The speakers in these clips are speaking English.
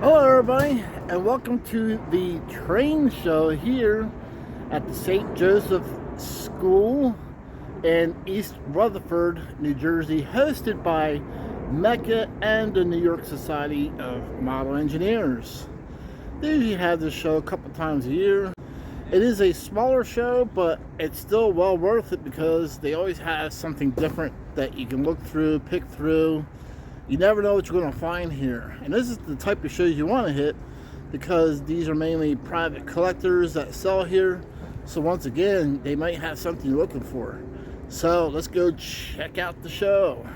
Hello everybody, and welcome to the train show here at the St. Joseph School in East Rutherford, New Jersey, hosted by METCA and the New York Society of Model Engineers. They usually have this show a couple times a year. It is a smaller show, but it's still well worth it because they always have something different that you can look through, pick through. You never know what you're going to find here. And this is the type of shows you want to hit because these are mainly private collectors that sell here. So once again, they might have something you're looking for. So let's go check out the show.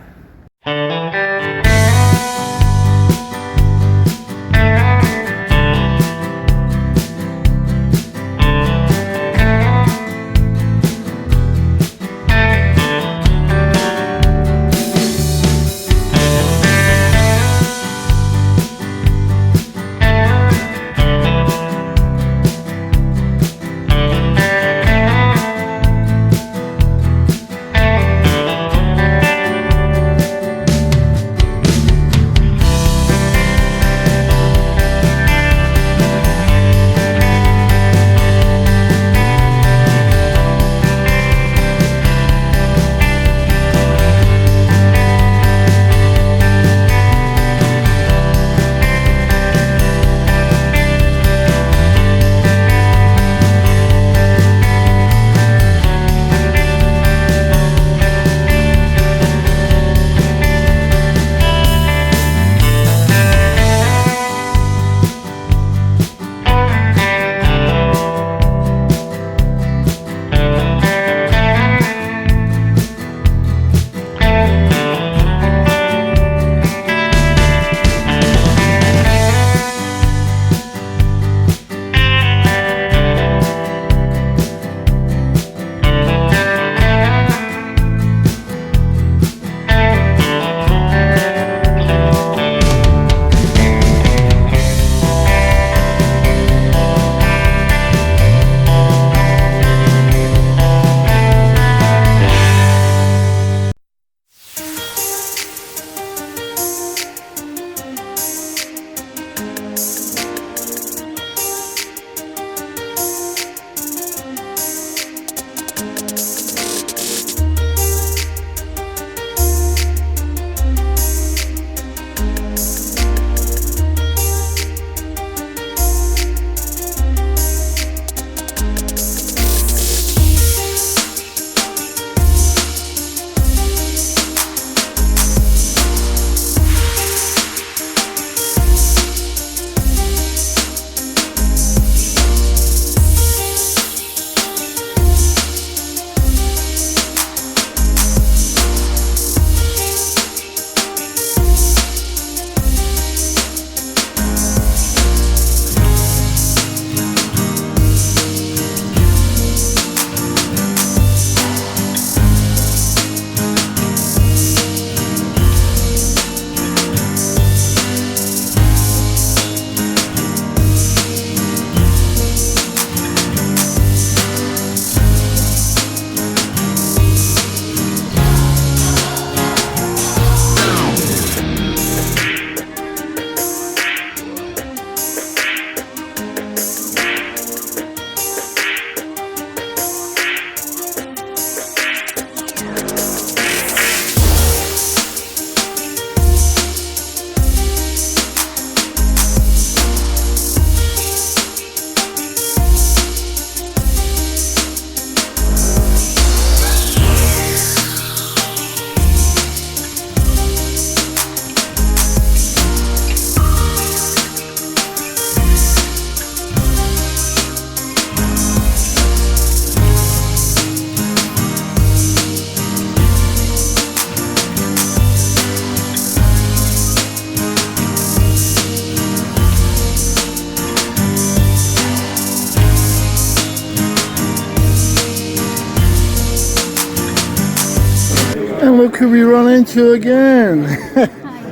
And look who we run into again.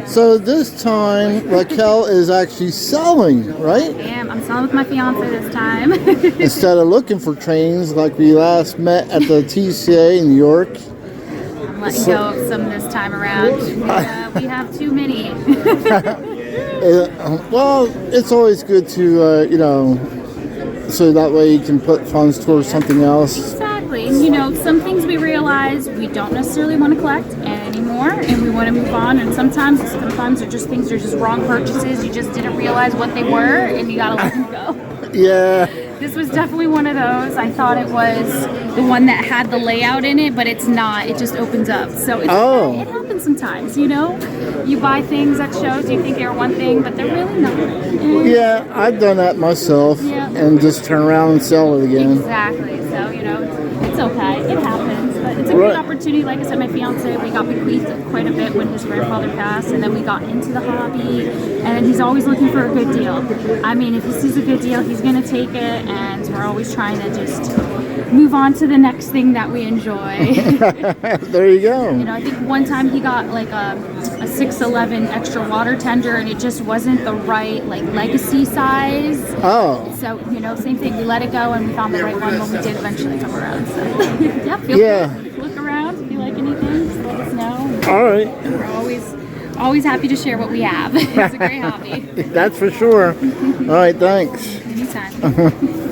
So this time, Raquel is actually selling, right? I am. I'm selling with my fiance this time. Instead of looking for trains like we last met at the TCA in New York. I'm letting go of some this time around. We have too many. Well, it's always good to, so that way you can put funds towards something else. Exactly. And some things we realize we don't necessarily want to collect anymore, and we want to move on. And sometimes they're just things, they're just wrong purchases. You just didn't realize what they were, and you gotta let them go. Yeah. This was definitely one of those. I thought it was the one that had the layout in it, but it's not. It just opens up. So it happens sometimes, You buy things at shows, you think they're one thing, but they're really not. Yeah, I've done that myself, and just turn around and sell it again. Exactly. So, it's okay. It happens. But it's a great opportunity. Like I said, my fiance, we got bequeathed quite a bit when his grandfather passed, and then we got into the hobby, and he's always looking for a good deal. I mean, if he sees a good deal, he's going to take it, and we're always trying to just move on to the next thing that we enjoy. There you go. I think one time he got like a 6'11" extra water tender, and it just wasn't the right legacy size. Oh. So, same thing. We let it go, and we found the right one when we did eventually come around. So, feel free to look around. If you like anything, just let us know. All right. We're always happy to share what we have. It's a great hobby. That's for sure. All right, thanks. Anytime.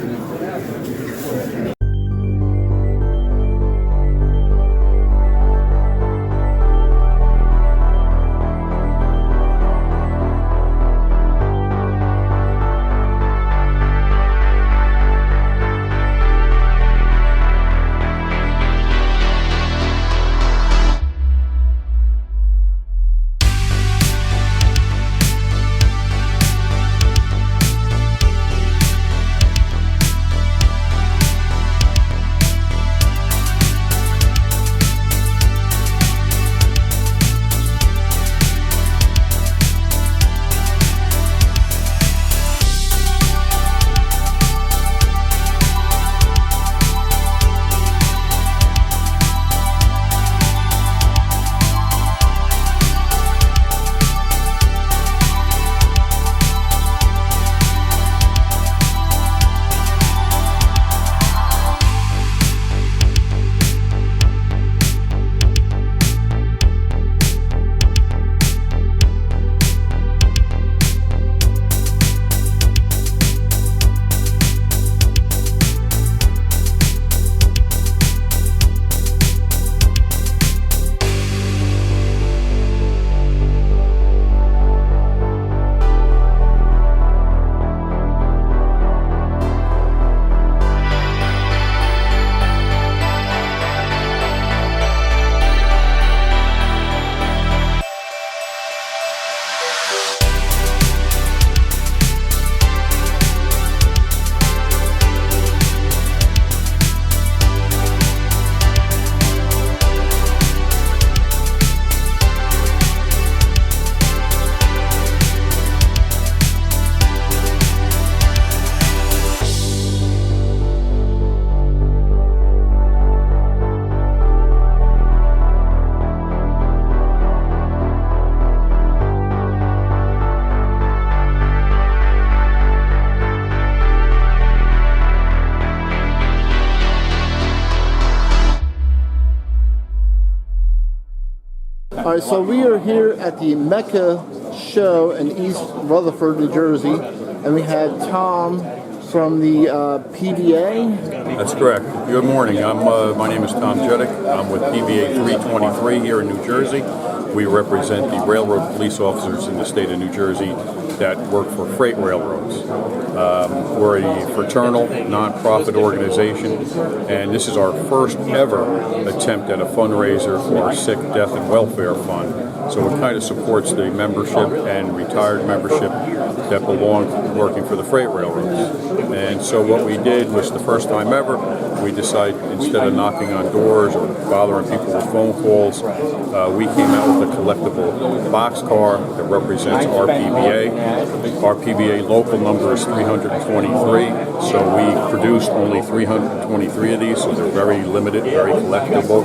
All right, so we are here at the METCA show in East Rutherford, New Jersey, and we had Tom from the PBA. That's correct. Good morning. My name is Tom Juddick. I'm with PBA 323 here in New Jersey. We represent the railroad police officers in the state of New Jersey that work for freight railroads. We're a fraternal, non-profit organization, and this is our first ever attempt at a fundraiser for our Sick, Death, and Welfare Fund. So it kind of supports the membership and retired membership that belong working for the freight railroads. And so what we did was, the first time ever, we decided, instead of knocking on doors or bothering people with phone calls, we came out with a collectible box car that represents our PBA. Our PBA local number is 323, so we produced only 323 of these, so they're very limited, very collectible.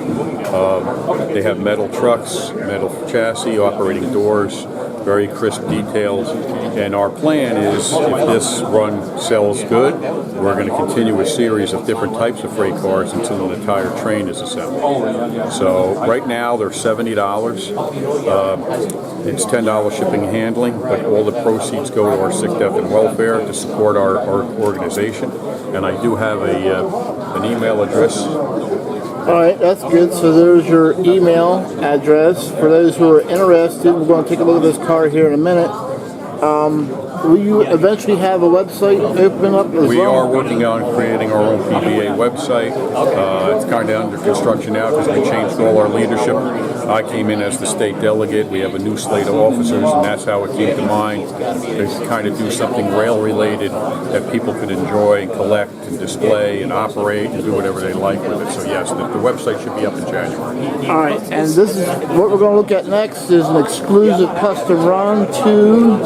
They have metal trucks, metal chassis, operating doors, very crisp details. And our plan is, if this run sells good, we're going to continue a series of different types of freight cars until an entire train is assembled. So right now they're $70. It's $10 shipping and handling, but all the proceeds go to our sick, death, and welfare to support our organization. And I do have an email address. All right, that's good. So there's your email address. For those who are interested, we're going to take a look at this car here in a minute. Will you eventually have a website open up as well? We are working on creating our own PBA website. It's kind of under construction now because we changed all our leadership. I came in as the state delegate. We have a new slate of officers, and that's how it came to mind, to kind of do something rail-related that people could enjoy and collect and display and operate and do whatever they like with it. So yes, the website should be up in January. All right, and this is what we're going to look at next is an exclusive custom run to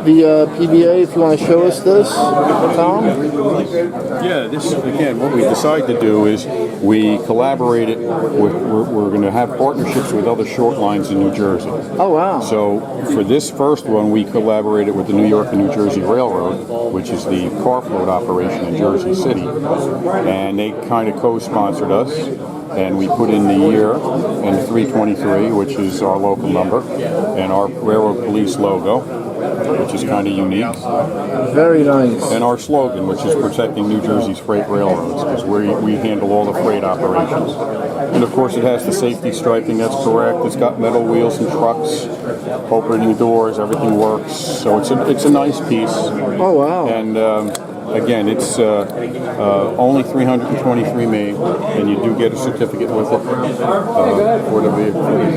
the PBA. If you want to show us this, Tom? Yeah, this again, what we decided to do is we collaborated with, we're going to have partnerships with other short lines in New Jersey. Oh, wow. So for this first one, we collaborated with the New York and New Jersey Railroad, which is the car float operation in Jersey City, and they kind of co-sponsored us. And we put in the year and the 323, which is our local number, and our railroad police logo, which is kind of unique. Very nice. And our slogan, which is protecting New Jersey's freight railroads, because we handle all the freight operations. And of course it has the safety striping, that's correct. It's got metal wheels and trucks, opening doors, everything works. So it's a nice piece. Oh, wow. And again, it's only 323 made, and you do get a certificate with it for the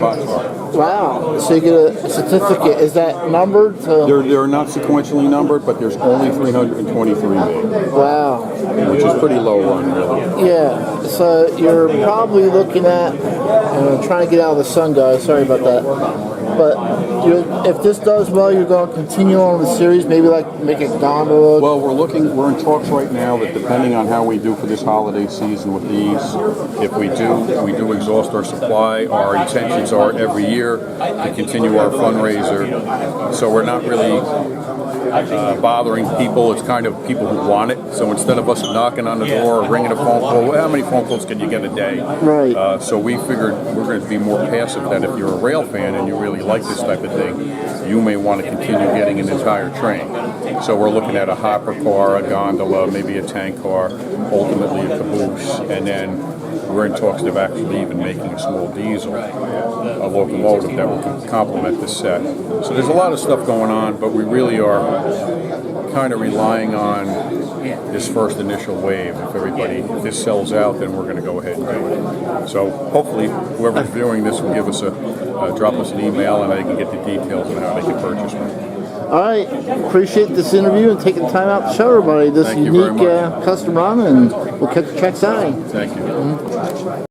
boxcar. Wow. So you get a certificate. Is that numbered? They're not sequentially numbered, but there's only 323 made. Wow. Which is pretty low run, really. Yeah. So you're probably looking at, trying to get out of the sun, guys. Sorry about that. But if this does well, you're going to continue on with the series, maybe like make a gondola. Well, we're in talks right now that depending on how we do for this holiday season with these, if we do exhaust our supply, our intentions are every year to continue our fundraiser. So we're not really bothering people. It's kind of people who want it. So instead of us knocking on the door or ringing a phone call, well, how many phone calls can you get a day? Right. So we figured we're going to be more passive, that if you're a rail fan and you really like this type of thing, you may want to continue getting an entire train. So we're looking at a hopper car, a gondola, maybe a tank car, ultimately a caboose, and then we're in talks of actually even making a small diesel, a locomotive that will complement this set. So there's a lot of stuff going on, but we really are kind of relying on this first initial wave. If this sells out, then we're going to go ahead and do it. So hopefully whoever's viewing this will give us drop us an email, and they can get the details on how they can purchase one. All right. Appreciate this interview and taking the time out to show everybody this unique custom run, and we'll catch the tracks out. Thank you. Mm-hmm.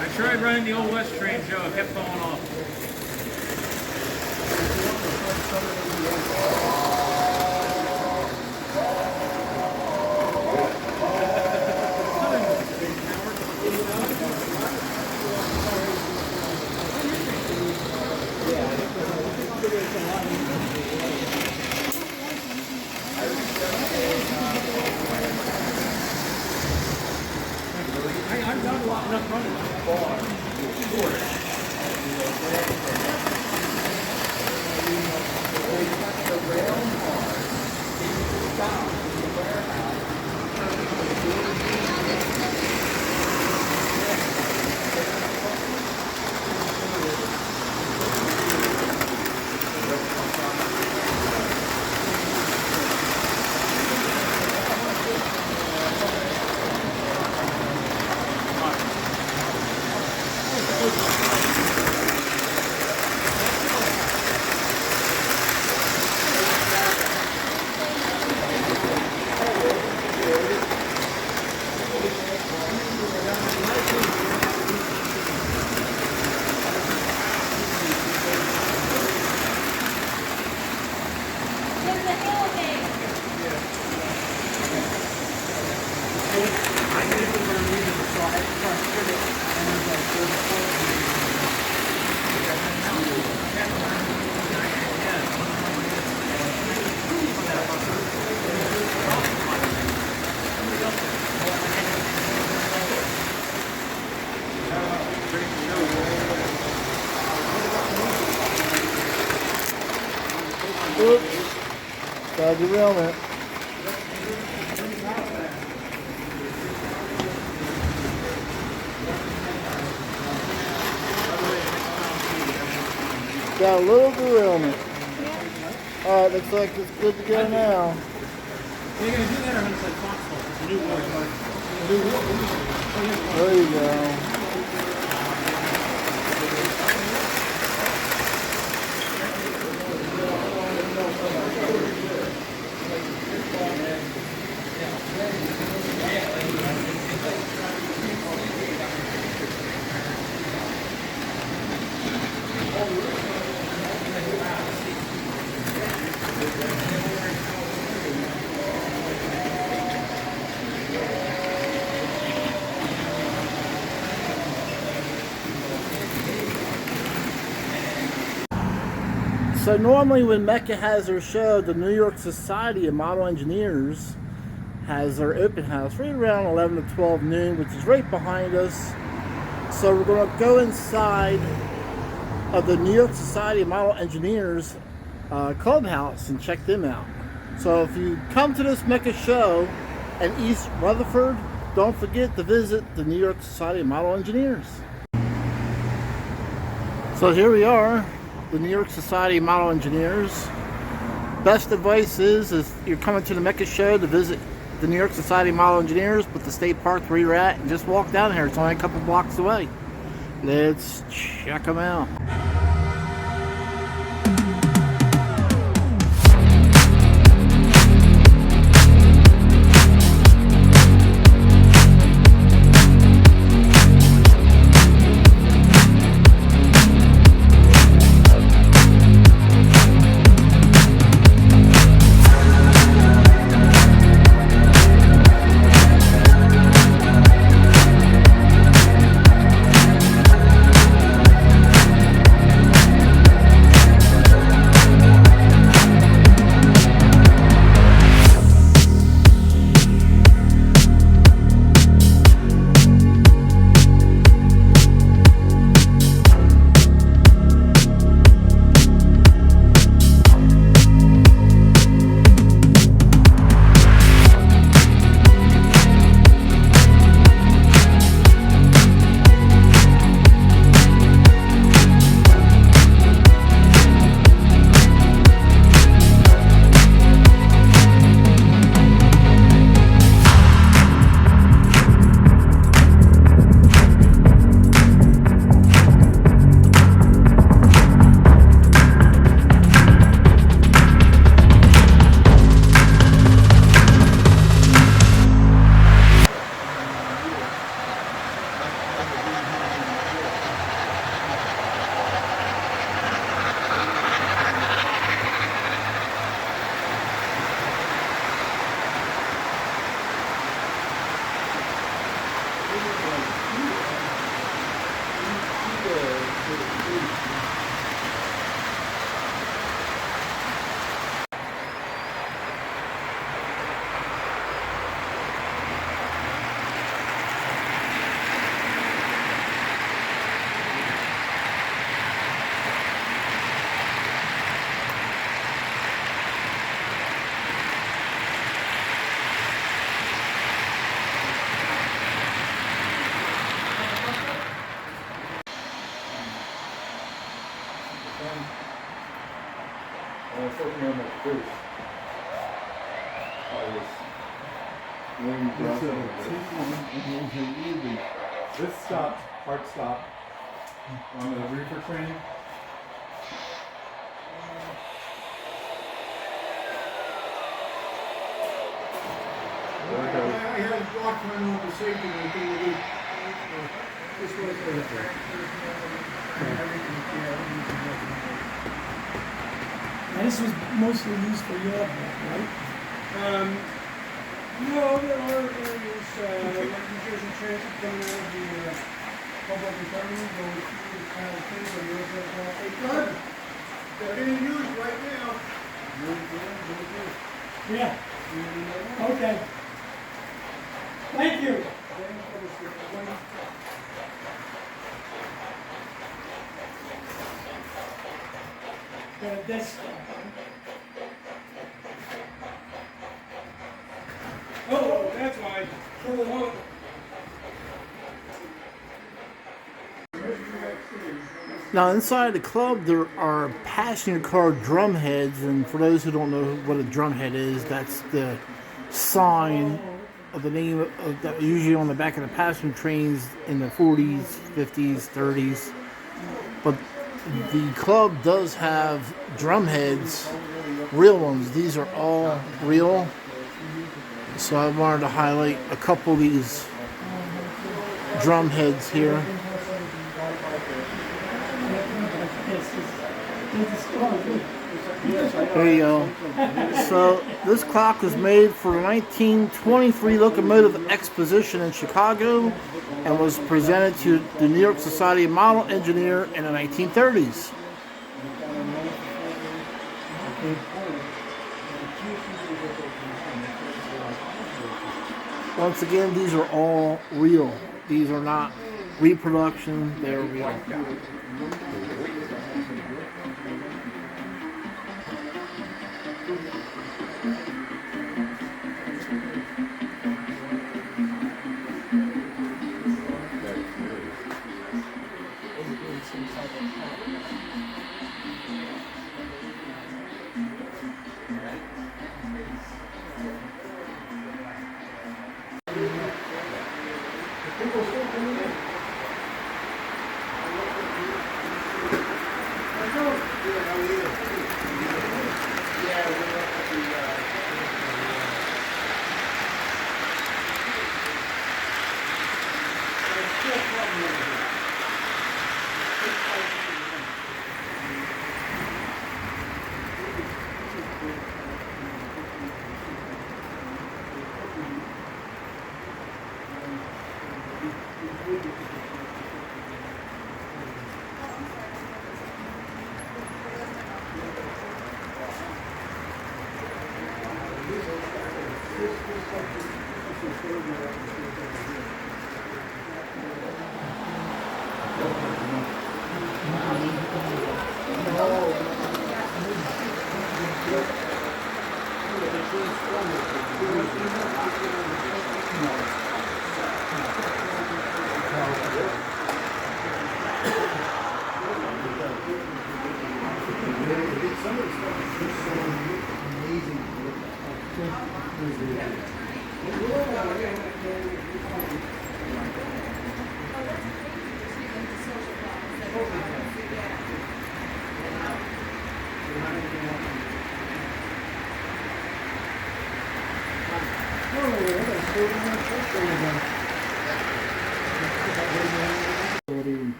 I tried running the old West train, Joe. It kept falling off. I've done enough running. Oops. Gotta derail it. Got a little derailment. Alright, looks like it's good to go now. Are you going to do that or it's like console? It's a new voice. There you go. So normally when METCA has their show, the New York Society of Model Engineers has their open house right around 11 to 12 noon, which is right behind us. So we're going to go inside of the New York Society of Model Engineers clubhouse and check them out. So if you come to this METCA show in East Rutherford, don't forget to visit the New York Society of Model Engineers. So here we are, the New York Society of Model Engineers. Best advice is you're coming to the METCA show to visit the New York Society of Model Engineers, but the state park where you're at, and just walk down here. It's only a couple blocks away. Let's check them out. was working on that cruise. This stopped, hard stop, on the reefer train. I had a block run over safety, I think we did. This was Now, this was mostly used for your block, right? No, there are areas, like New Jersey Transit coming out of the, public terminal, going through the kind of things on the other side. Hey, good. They're being used right now. Yeah. Okay. Thank you. That's. Oh, that's why. Oh. Now, inside the club, there are passenger car drum heads, and for those who don't know what a drum head is, that's the sign of the name of that usually on the back of the passenger trains in the 40s, 50s, 30s. But the club does have drum heads, real ones. These are all real. So I wanted to highlight a couple of these drum heads here. There you go. So this clock was made for the 1923 Locomotive Exposition in Chicago and was presented to the New York Society of Model Engineer in the 1930s. Once again, these are all real. These are not reproduction, they're real.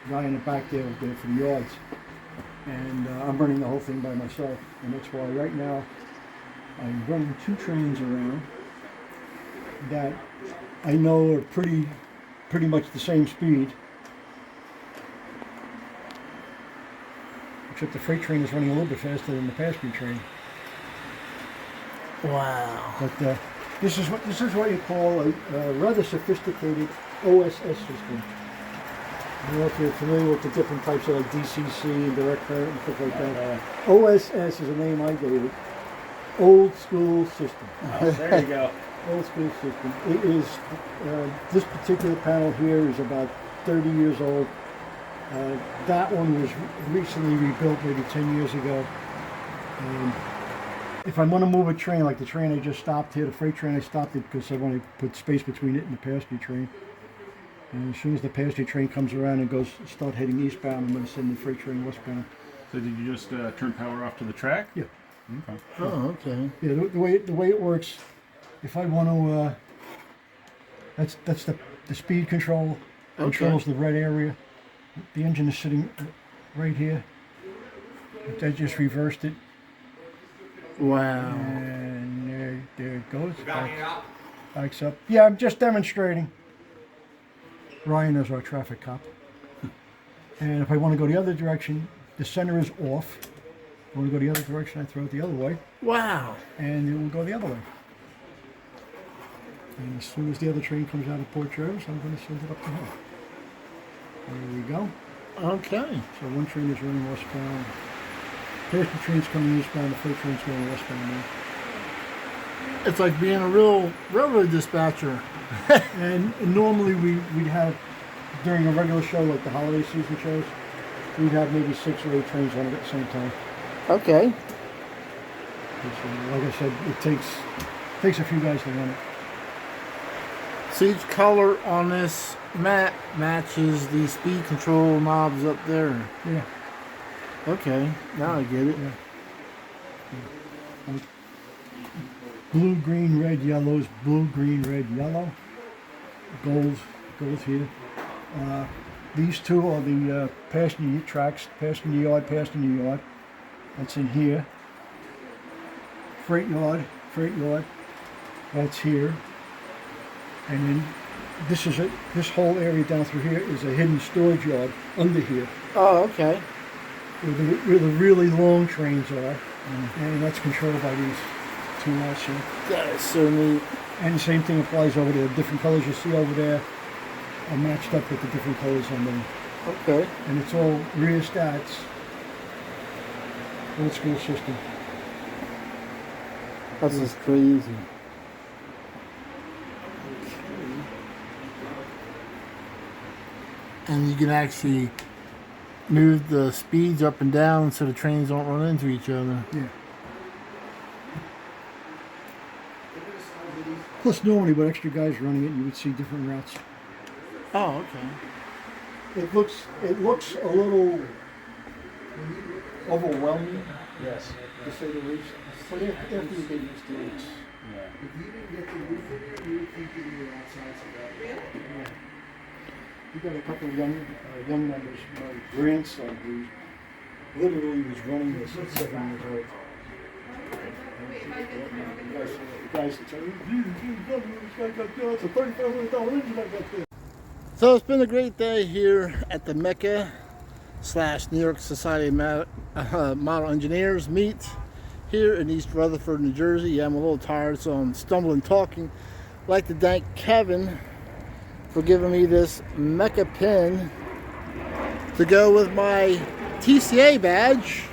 Guy in the back there for the yards, and I'm running the whole thing by myself, and that's why right now I'm running 2 trains around that I know are pretty much the same speed, except the freight train is running a little bit faster than the passenger train. Wow. But this is what you call a rather sophisticated OSS system. I don't know if you're familiar with the different types of like DCC and direct current and stuff like that. OSS is a name I gave it. Old school system. Oh, there you go. Old school system. It is, this particular panel here is about 30 years old. That one was recently rebuilt maybe 10 years ago. And if I want to move a train, like the train I just stopped here, the freight train, I stopped it because I want to put space between it and the passenger train. And as soon as the passenger train comes around and start heading eastbound, I'm going to send the freight train westbound. So did you just turn power off to the track? Yeah. Okay. Oh, okay. Yeah, the way it works, if I want to, that's the speed control. Controls the red area. The engine is sitting right here. I just reversed it. Wow. And there it goes. Backs up. Yeah, I'm just demonstrating. Ryan is our traffic cop. And if I want to go the other direction, the center is off. If I want to go the other direction, I throw it the other way. Wow. And it will go the other way. And as soon as the other train comes out of Port Jervis, I'm going to send it up the hill. There we go. Okay. So one train is running westbound. Passenger train's coming eastbound, the freight train's going westbound now. It's like being a real railroad dispatcher. And normally we'd have, during a regular show like the holiday season shows, we'd have maybe 6 or 8 trains running at the same time. Okay. So, like I said, it takes a few guys to run it. So each color on this map matches the speed control knobs up there. Yeah. Okay, now I get it. Yeah. Like blue, green, red, yellows. Blue, green, red, yellow. Gold here. These two are the passenger tracks, passenger yard. That's in here. Freight yard. That's here. And then this is this whole area down through here is a hidden storage yard under here, Oh, okay. where the really long trains are, and that's controlled by these two lights here. That is so neat. And the same thing applies over there. The different colors you see over there are matched up with the different colors on them. Okay. And it's all rear stats, old school system. That's just crazy. And you can actually move the speeds up and down so the trains don't run into each other. Yeah. Plus, normally with extra guys running it, you would see different routes. Oh, okay. It looks a little overwhelming. Yes. To say the least. But after you get used to it, if you didn't get the roof of it, you would think you were outside of that. Yeah. We got a couple of young members. My grandson, who literally was running this at 7 years old. The guys that tell you, it's a $3,500 engine I got there. So it's been a great day here at the METCA / New York Society of Model Engineers meet here in East Rutherford, New Jersey. Yeah, I'm a little tired, so I'm stumbling talking. I'd like to thank Kevin for giving me this METCA pin to go with my TCA badge.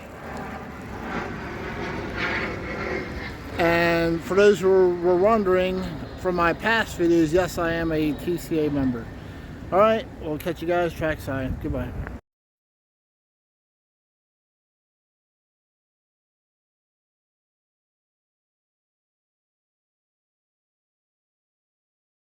And for those who were wondering from my past videos, yes, I am a TCA member. All right, we'll catch you guys trackside. Goodbye.